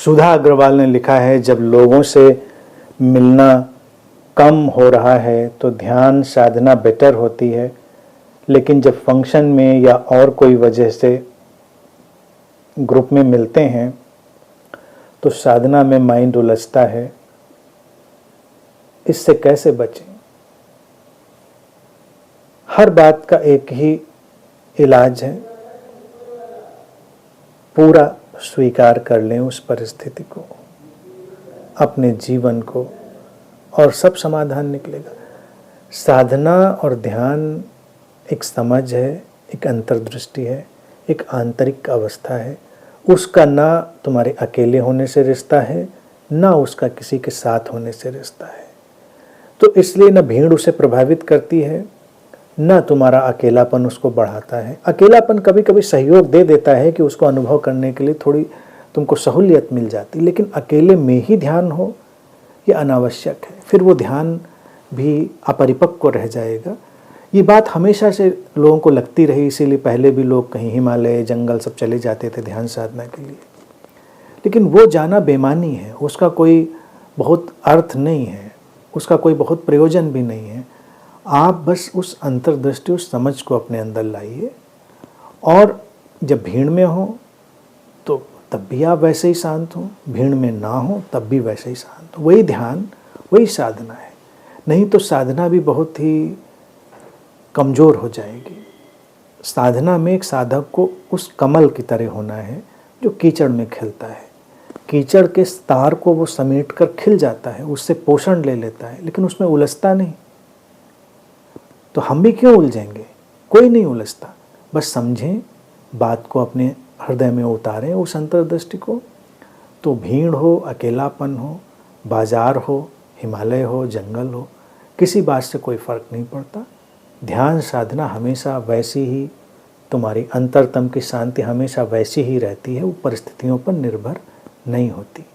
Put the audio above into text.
सुधा अग्रवाल ने लिखा है, जब लोगों से मिलना कम हो रहा है तो ध्यान साधना बेटर होती है, लेकिन जब फंक्शन में या और कोई वजह से ग्रुप में मिलते हैं तो साधना में माइंड उलझता है। इससे कैसे बचें? हर बात का एक ही इलाज है, पूरा स्वीकार कर लें उस परिस्थिति को, अपने जीवन को, और सब समाधान निकलेगा। साधना और ध्यान एक समझ है, एक अंतर्दृष्टि है, एक आंतरिक अवस्था है। उसका ना तुम्हारे अकेले होने से रिश्ता है, ना उसका किसी के साथ होने से रिश्ता है। तो इसलिए ना भीड़ उसे प्रभावित करती है, ना तुम्हारा अकेलापन उसको बढ़ाता है। अकेलापन कभी कभी सहयोग दे देता है कि उसको अनुभव करने के लिए थोड़ी तुमको सहूलियत मिल जाती, लेकिन अकेले में ही ध्यान हो ये अनावश्यक है। फिर वो ध्यान भी अपरिपक्व रह जाएगा। ये बात हमेशा से लोगों को लगती रही, इसीलिए पहले भी लोग कहीं हिमालय जंगल सब चले जाते थे ध्यान साधना के लिए। लेकिन वो जाना बेमानी है, उसका कोई बहुत अर्थ नहीं है, उसका कोई बहुत प्रयोजन भी नहीं है। आप बस उस अंतर्दृष्टि, उस समझ को अपने अंदर लाइए, और जब भीड़ में हो तो तब भी आप वैसे ही शांत हो, भीड़ में ना हो तब भी वैसे ही शांत हो। वही ध्यान, वही साधना है। नहीं तो साधना भी बहुत ही कमज़ोर हो जाएगी। साधना में एक साधक को उस कमल की तरह होना है जो कीचड़ में खिलता है। कीचड़ के तार को वो समेट कर खिल जाता है, उससे पोषण ले लेता है, लेकिन उसमें उलझता नहीं। तो हम भी क्यों उलझेंगे? कोई नहीं उलझता। बस समझें, बात को अपने हृदय में उतारें, उस अंतर्दृष्टि को। तो भीड़ हो, अकेलापन हो, बाजार हो, हिमालय हो, जंगल हो, किसी बात से कोई फ़र्क नहीं पड़ता। ध्यान साधना हमेशा वैसी ही, तुम्हारी अंतरतम की शांति हमेशा वैसी ही रहती है, वो परिस्थितियों पर निर्भर नहीं होती।